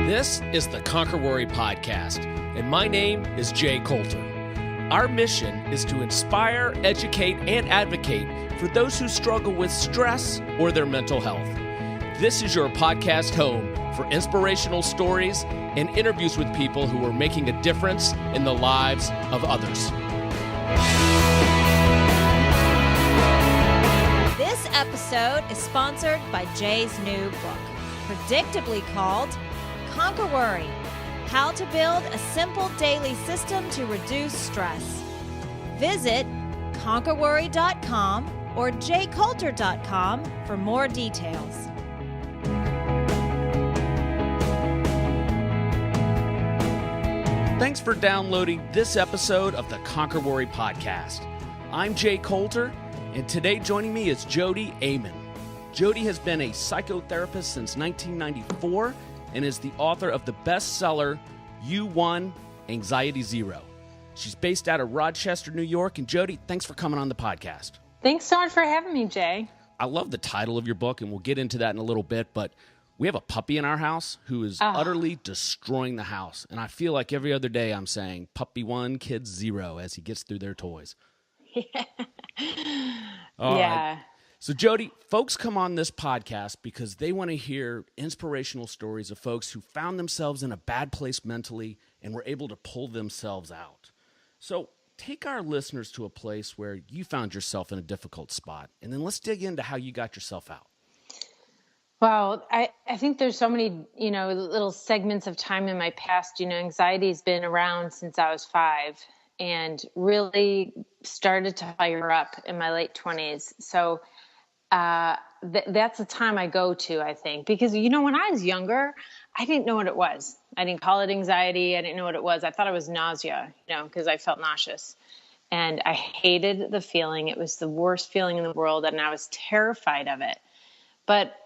This is the Conquer Worry podcast, and my name is Jay Coulter. Our mission is to inspire, educate, and advocate for those who struggle with stress or their mental health. This is your podcast home for inspirational stories and interviews with people who are making a difference in the lives of others. This episode is sponsored by Jay's new book, predictably called Conquer Worry: How to Build a Simple Daily System to Reduce Stress. Visit conquerworry.com or jcoulter.com for more details. Thanks for downloading this episode of the Conquer Worry podcast. I'm Jay Coulter, and today joining me is Jodi Aman. Jodi has been a psychotherapist since 1994 and is the author of the bestseller, You Won, Anxiety Zero. She's based out of Rochester, New York. And Jodi, thanks for coming on the podcast. Thanks so much for having me, Jay. I love the title of your book, and we'll get into that in a little bit, but we have a puppy in our house who is utterly destroying the house. And I feel like every other day I'm saying, puppy 1, kids 0, as he gets through their toys. All right. So, Jodi, folks come on this podcast because they want to hear inspirational stories of folks who found themselves in a bad place mentally and were able to pull themselves out. So take our listeners to a place where you found yourself in a difficult spot, and then let's dig into how you got yourself out. Well, I think there's so many, little segments of time in my past. Anxiety has been around since I was 5 and really started to fire up in my late 20s. So that's the time I go to, I think, because, when I was younger, I didn't know what it was. I didn't call it anxiety. I didn't know what it was. I thought it was nausea, because I felt nauseous and I hated the feeling. It was the worst feeling in the world. And I was terrified of it. But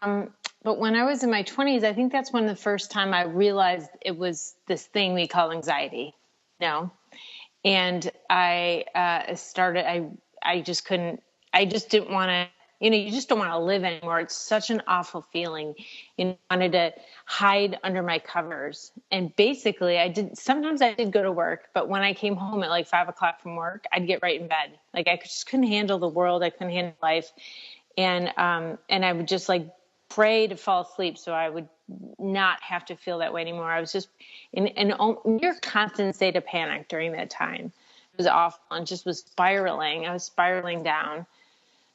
when I was in my 20s, I think that's when the first time I realized it was this thing we call anxiety, and I just didn't want to, you just don't want to live anymore. It's such an awful feeling. I wanted to hide under my covers. And basically sometimes I did go to work, but when I came home at like 5 o'clock from work, I'd get right in bed. Like I just couldn't handle the world. I couldn't handle life. And I would just like pray to fall asleep so I would not have to feel that way anymore. I was just in a near constant state of panic during that time. It was awful and just was spiraling. I was spiraling down.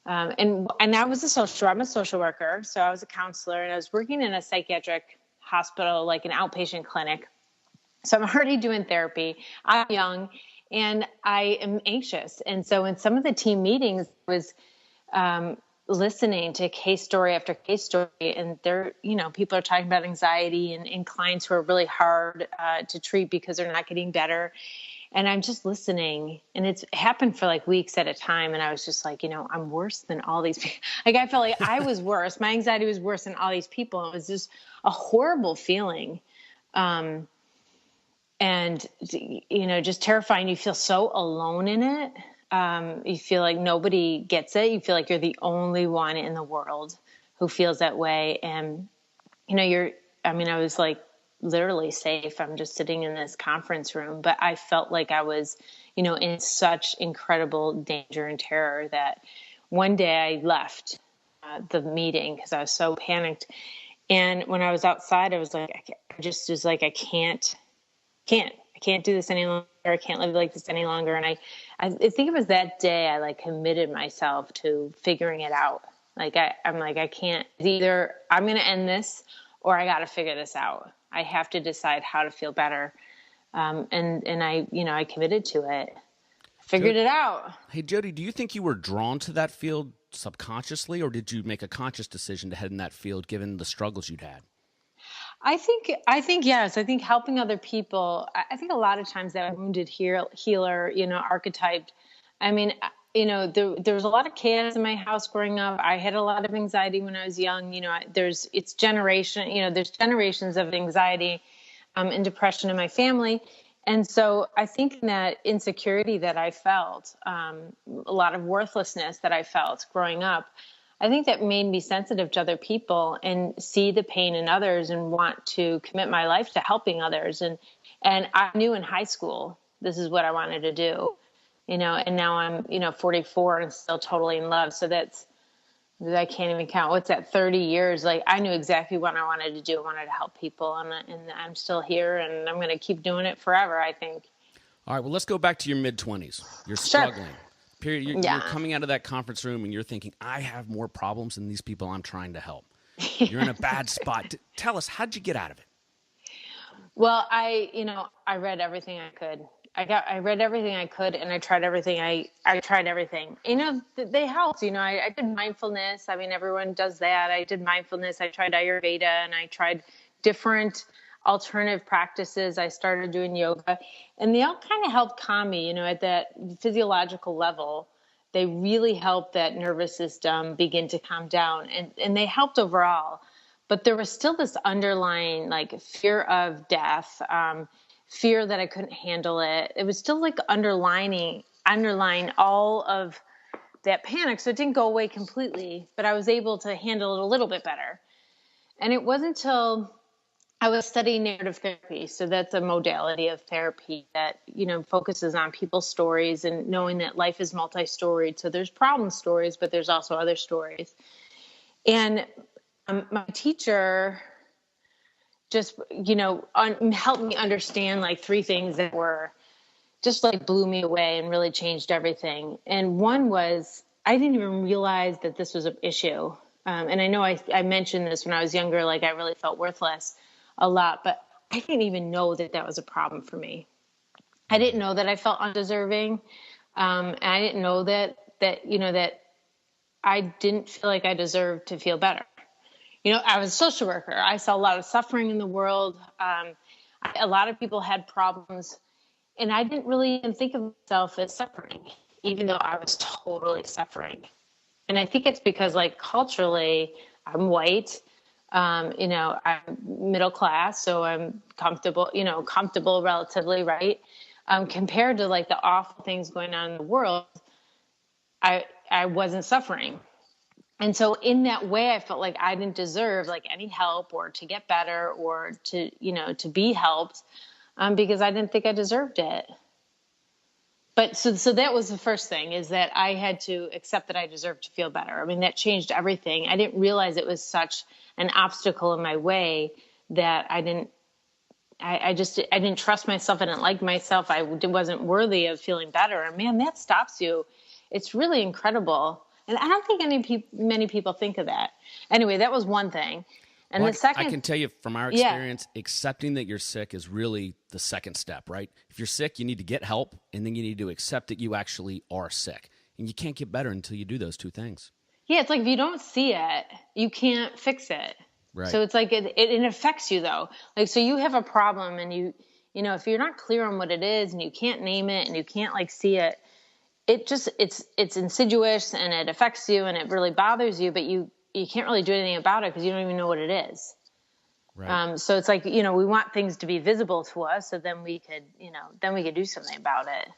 And I'm a social worker. So I was a counselor and I was working in a psychiatric hospital, like an outpatient clinic. So I'm already doing therapy. I'm young and I am anxious. And so in some of the team meetings I was, listening to case story after case story, and there, people are talking about anxiety and clients who are really hard to treat because they're not getting better. And I'm just listening, and it's happened for like weeks at a time. And I was just like, I'm worse than all these people. Like I felt like I was worse. My anxiety was worse than all these people. It was just a horrible feeling. And, just terrifying. You feel so alone in it. You feel like nobody gets it. You feel like you're the only one in the world who feels that way. And, I was like literally safe. I'm just sitting in this conference room, but I felt like I was, in such incredible danger and terror that one day I left the meeting because I was so panicked. And when I was outside, I was like, I can't do this any longer. I can't live like this any longer. And I think it was that day I like committed myself to figuring it out. Like I'm like, I can't, either I'm going to end this or I got to figure this out. I have to decide how to feel better. And I committed to it, figured it out. Hey, Jodi, do you think you were drawn to that field subconsciously, or did you make a conscious decision to head in that field given the struggles you'd had? I think yes. I think helping other people. I think a lot of times that wounded healer, archetyped. I mean, there was a lot of chaos in my house growing up. I had a lot of anxiety when I was young. There's generations of anxiety and depression in my family. And so I think that insecurity that I felt, a lot of worthlessness that I felt growing up, I think that made me sensitive to other people and see the pain in others and want to commit my life to helping others. And I knew in high school, this is what I wanted to do, and now I'm, 44 and still totally in love. So I can't even count. What's that, 30 years? Like, I knew exactly what I wanted to do. I wanted to help people, and I'm still here, and I'm going to keep doing it forever, I think. All right, well, let's go back to your mid-20s. You're struggling. You're coming out of that conference room, and you're thinking, I have more problems than these people I'm trying to help. You're in a bad spot. Tell us, how'd you get out of it? Well, I read everything I could. I read everything I could, and I tried everything. I tried everything. They helped. I did mindfulness. I mean, everyone does that. I did mindfulness. I tried Ayurveda, and I tried different alternative practices. I started doing yoga, and they all kind of helped calm me. At that physiological level, they really helped that nervous system begin to calm down, and they helped overall. But there was still this underlying fear of death, fear that I couldn't handle it. It was still underlying all of that panic. So it didn't go away completely, but I was able to handle it a little bit better. And it wasn't until I was studying narrative therapy. So that's a modality of therapy that, focuses on people's stories and knowing that life is multi-storied. So there's problem stories, but there's also other stories. And my teacher just, helped me understand three things that were just blew me away and really changed everything. And one was, I didn't even realize that this was an issue. And I know I mentioned this when I was younger, I really felt worthless a lot, but I didn't even know that that was a problem for me. I didn't know that I felt undeserving. And I didn't know that I didn't feel like I deserved to feel better. I was a social worker. I saw a lot of suffering in the world. A lot of people had problems, and I didn't really even think of myself as suffering, even though I was totally suffering. And I think it's because culturally I'm white, I'm middle class, so I'm comfortable relatively, right? Compared to the awful things going on in the world, I wasn't suffering. And so in that way, I felt like I didn't deserve any help or to get better or to be helped, because I didn't think I deserved it. But so that was the first thing, is that I had to accept that I deserved to feel better. I mean, that changed everything. I didn't realize it was such an obstacle in my way that I didn't trust myself. I didn't like myself. I wasn't worthy of feeling better. And man, that stops you. It's really incredible. And I don't think many people think of that. Anyway, that was one thing. And the second, I can tell you from our experience, accepting that you're sick is really the second step, right? If you're sick, you need to get help, and then you need to accept that you actually are sick. And you can't get better until you do those two things. Yeah, it's if you don't see it, you can't fix it. Right. So it's it affects you though. So you have a problem, and if you're not clear on what it is, and you can't name it, and you can't see it, it's insidious, and it affects you, and it really bothers you, but you can't really do anything about it because you don't even know what it is. Right. So it's we want things to be visible to us, so then we could do something about it.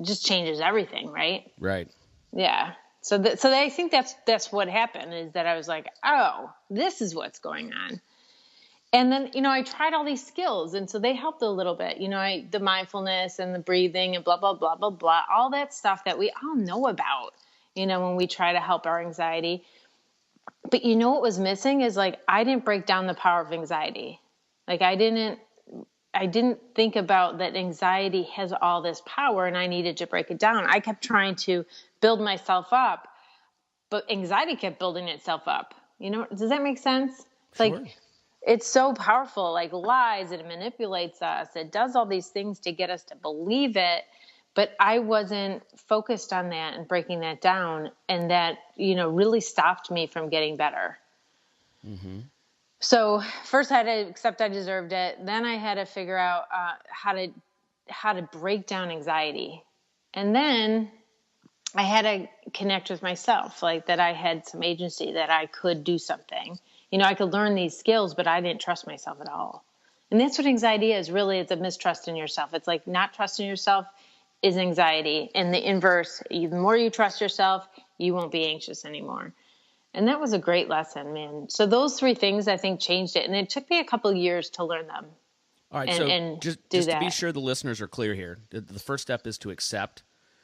Just changes everything, right? Right. Yeah. So I think that's what happened, is that I was oh, this is what's going on. And then, I tried all these skills, and so they helped a little bit, the mindfulness and the breathing and blah, blah, blah, blah, blah, all that stuff that we all know about, when we try to help our anxiety. But what was missing is I didn't break down the power of anxiety. I didn't think about that anxiety has all this power, and I needed to break it down. I kept trying to build myself up, but anxiety kept building itself up. Does that make sense? Sure. It's so powerful, lies, it manipulates us. It does all these things to get us to believe it. But I wasn't focused on that and breaking that down. And that, really stopped me from getting better. Mm-hmm. So first I had to accept I deserved it. Then I had to figure out how to break down anxiety. And then I had to connect with myself, that I had some agency, that I could do something. I could learn these skills, but I didn't trust myself at all. And that's what anxiety is, really. It's a mistrust in yourself. It's not trusting yourself is anxiety. And the inverse, the more you trust yourself, you won't be anxious anymore. And that was a great lesson, man. So those three things, I think, changed it. And it took me a couple of years to learn them. All right, And just do to be that. sure the listeners are clear here, the first step is to accept.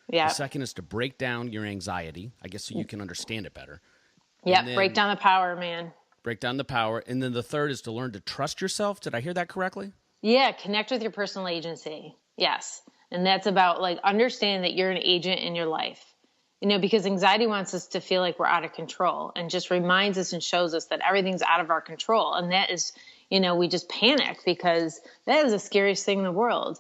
Yeah. The second is to break down your anxiety, I guess, so you can understand it better. Yep. Break down the power, man. Break down the power. And then the third is to learn to trust yourself. Did I hear that correctly? Yeah. Connect with your personal agency. Yes. And that's about like understanding that you're an agent in your life. You know, because anxiety wants us to feel like we're out of control and just reminds us and shows us that everything's out of our control. And that is, you know, we just panic because that is the scariest thing in the world.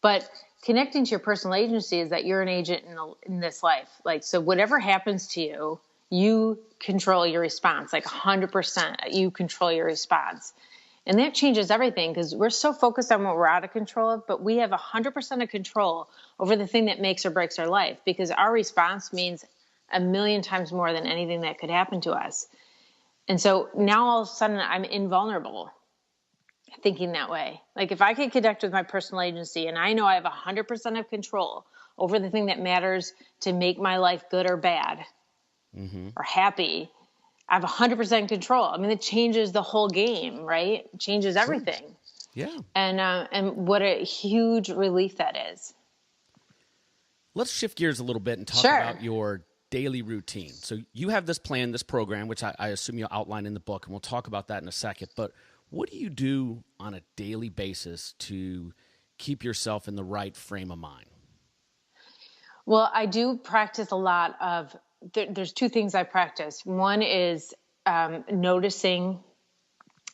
But connecting to your personal agency is that you're an agent in this life. Like, so whatever happens to you, you control your response, like 100%, you control your response. And that changes everything because we're so focused on what we're out of control of, but we have 100% of control over the thing that makes or breaks our life because our response means a million times more than anything that could happen to us. And so now all of a sudden I'm invulnerable thinking that way. Like if I can connect with my personal agency and I know I have 100% of control over the thing that matters to make my life good or bad or happy, I have 100% control. I mean, it changes the whole game, right? It changes everything. Yeah. And what a huge relief that is. Let's shift gears a little bit and talk about your daily routine. So you have this plan, this program, which I assume you'll outline in the book, and we'll talk about that in a second. But what do you do on a daily basis to keep yourself in the right frame of mind? Well, I do practice a lot of there's two things I practice. One is noticing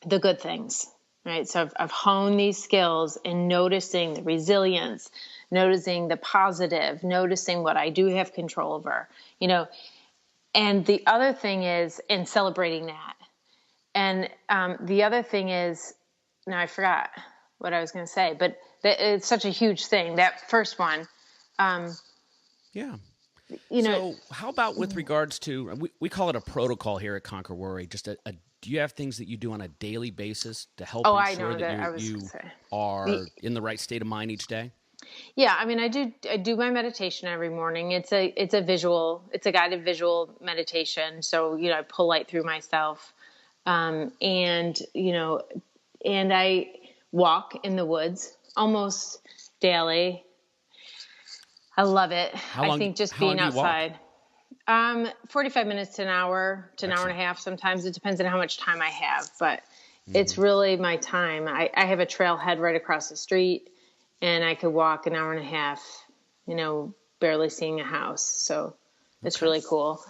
the good things, right? So I've honed these skills in noticing the resilience, noticing the positive, noticing what I do have control over, you know. And the other thing is in celebrating that. And the other thing is, now I forgot what I was going to say, but it's such a huge thing. That first one. Yeah. You know, so how about with regards to, we call it a protocol here at Conquer Worry, just do you have things that you do on a daily basis to help ensure that you are in the right state of mind each day? Yeah. I mean, I do my meditation every morning. It's a guided visual meditation. So, you know, I pull light through myself. And, you know, and I walk in the woods almost daily. I love it. I think just being outside, 45 minutes to an hour to an hour and a half. Sometimes it depends on how much time I have, but it's really my time. I have a trailhead right across the street and I could walk an hour and a half, you know, barely seeing a house. So it's really cool.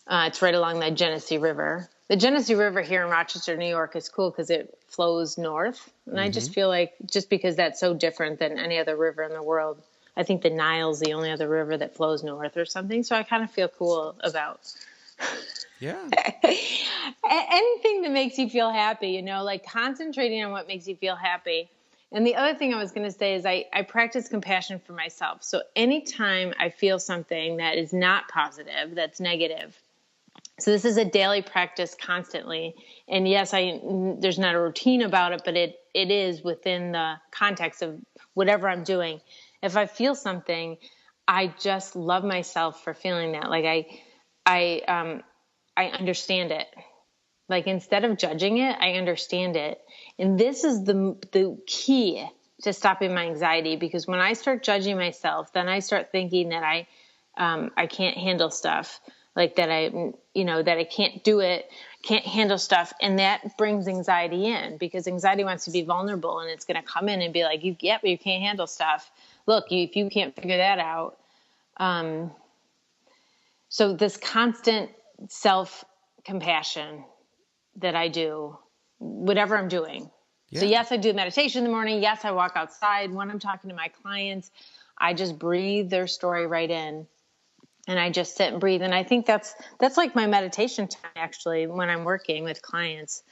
It's right along the Genesee River. The Genesee River here in Rochester, New York is cool because it flows north. And I just feel like just because that's so different than any other river in the world, I think the Nile's the only other river that flows north or something. So I kind of feel cool about anything that makes you feel happy, you know, like concentrating on what makes you feel happy. And the other thing I was going to say is I practice compassion for myself. So anytime I feel something that is not positive, that's negative. So this is a daily practice constantly. And yes, there's not a routine about it, but it is within the context of whatever I'm doing. If I feel something, I just love myself for feeling that. Like I understand it. Like instead of judging it, I understand it. And this is the key to stopping my anxiety, because when I start judging myself, then I start thinking that I can't handle stuff, like that that I can't do it, can't handle stuff. And that brings anxiety in, because anxiety wants to be vulnerable and it's going to come in and be like, but you can't handle stuff. Look, if you can't figure that out. So this constant self-compassion that I do, whatever I'm doing. Yeah. So yes, I do meditation in the morning. Yes, I walk outside. When I'm talking to my clients, I just breathe their story right in. And I just sit and breathe. And I think that's like my meditation time, actually, when I'm working with clients.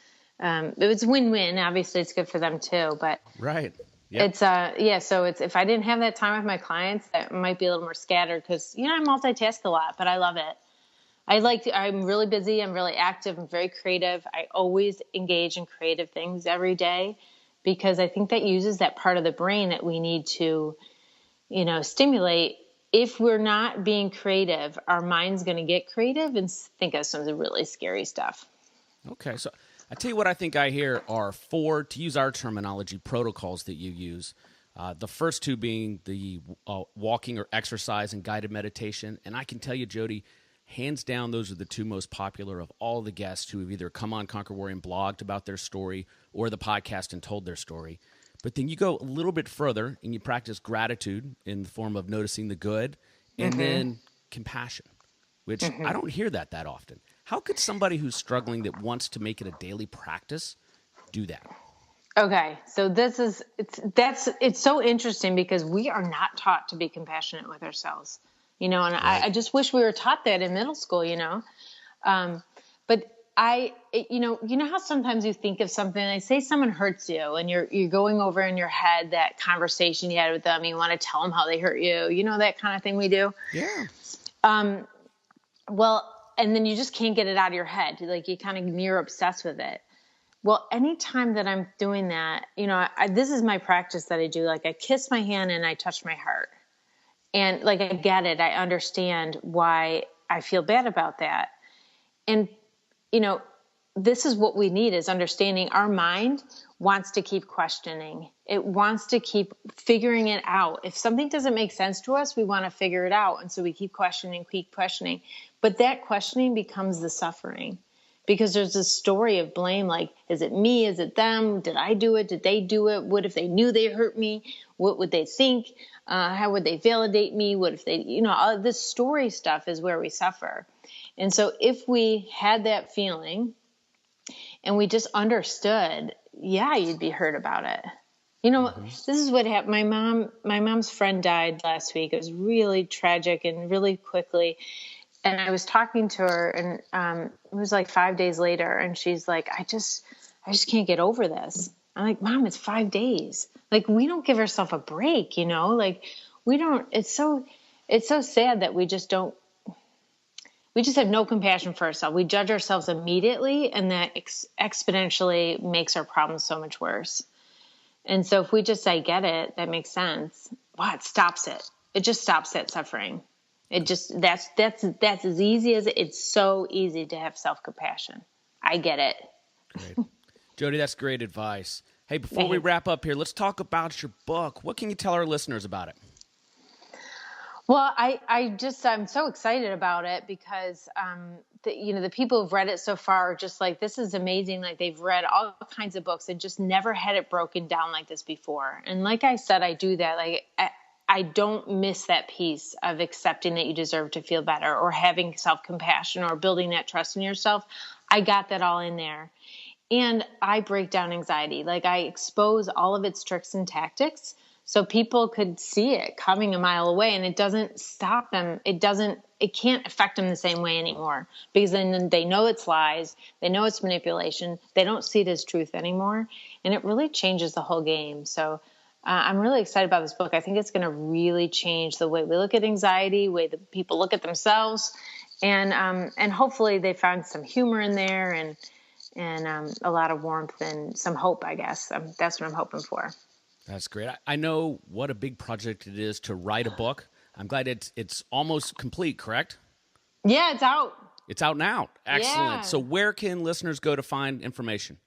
It's win-win. Obviously, it's good for them too. But right. Yep. So if I didn't have that time with my clients, that might be a little more scattered because, I multitask a lot, but I love it. I'm really busy. I'm really active. I'm very creative. I always engage in creative things every day because I think that uses that part of the brain that we need to, stimulate if we're not being creative, our mind's going to get creative and think of some really scary stuff. Okay, so I tell you what I think I hear are 4, to use our terminology, protocols that you use. The first 2 being the walking or exercise and guided meditation. And I can tell you, Jodi, hands down, those are the 2 most popular of all the guests who have either come on Conquer Worry and blogged about their story or the podcast and told their story. But then you go a little bit further and you practice gratitude in the form of noticing the good and then compassion, which I don't hear that often. How could somebody who's struggling that wants to make it a daily practice do that? Okay, so it's so interesting because we are not taught to be compassionate with ourselves, and right. I just wish we were taught that in middle school, but you know how sometimes you think of something, like say someone hurts you and you're going over in your head that conversation you had with them, you want to tell them how they hurt you, that kind of thing we do. Yeah. Well, and then you just can't get it out of your head. Like you're obsessed with it. Well, anytime that I'm doing that, this is my practice that I do. Like I kiss my hand and I touch my heart. And like, I get it. I understand why I feel bad about that. And, this is what we need, is understanding. Our mind wants to keep questioning. It wants to keep figuring it out. If something doesn't make sense to us, we want to figure it out. And so we keep questioning. But that questioning becomes the suffering. Because there's this story of blame, like, is it me? Is it them? Did I do it? Did they do it? What if they knew they hurt me? What would they think? How would they validate me? What if they, all this story stuff is where we suffer. And so if we had that feeling and we just understood, yeah, you'd be hurt about it. This is what happened. My mom's friend died last week. It was really tragic and really quickly. And I was talking to her, and it was like 5 days later, and she's like, I just can't get over this. I'm like, Mom, it's 5 days. Like, we don't give ourselves a break, like we don't, it's so sad that we just have no compassion for ourselves. We judge ourselves immediately, and that exponentially makes our problems so much worse. And so if we just say, get it, that makes sense. Wow, it stops it. It just stops that suffering. It just, that's as easy as it's so easy to have self-compassion. I get it. Great. Jodi, that's great advice. Hey, before we wrap up here, let's talk about your book. What can you tell our listeners about it? Well, I'm so excited about it because, the people who've read it so far are just like, this is amazing. Like they've read all kinds of books and just never had it broken down like this before. And like I said, I do that. Like I don't miss that piece of accepting that you deserve to feel better or having self-compassion or building that trust in yourself. I got that all in there. And I break down anxiety. Like I expose all of its tricks and tactics so people could see it coming a mile away, and it doesn't stop them. It can't affect them the same way anymore, because then they know it's lies. They know it's manipulation. They don't see it as truth anymore. And it really changes the whole game. So I'm really excited about this book. I think it's going to really change the way we look at anxiety, the way that people look at themselves, and hopefully they found some humor in there and a lot of warmth and some hope, I guess. That's what I'm hoping for. That's great. I know what a big project it is to write a book. I'm glad it's almost complete, correct? Yeah, it's out. It's out now. Excellent. Yeah. So where can listeners go to find information?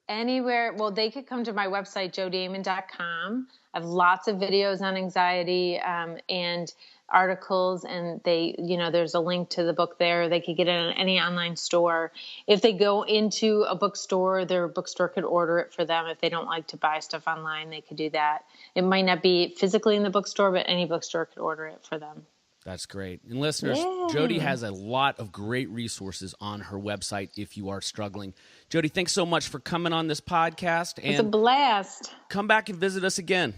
Anywhere. Well, they could come to my website, jodiaman.com. I have lots of videos on anxiety and articles, and there's a link to the book there. They could get it in any online store. If they go into a bookstore, their bookstore could order it for them. If they don't like to buy stuff online, they could do that. It might not be physically in the bookstore, but any bookstore could order it for them. That's great. And listeners, Jodi has a lot of great resources on her website if you are struggling. Jodi, thanks so much for coming on this podcast. And it's a blast. Come back and visit us again.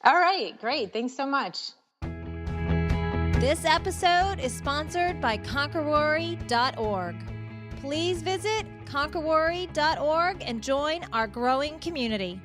All right. Great. Thanks so much. This episode is sponsored by ConquerWorry.org. Please visit ConquerWorry.org and join our growing community.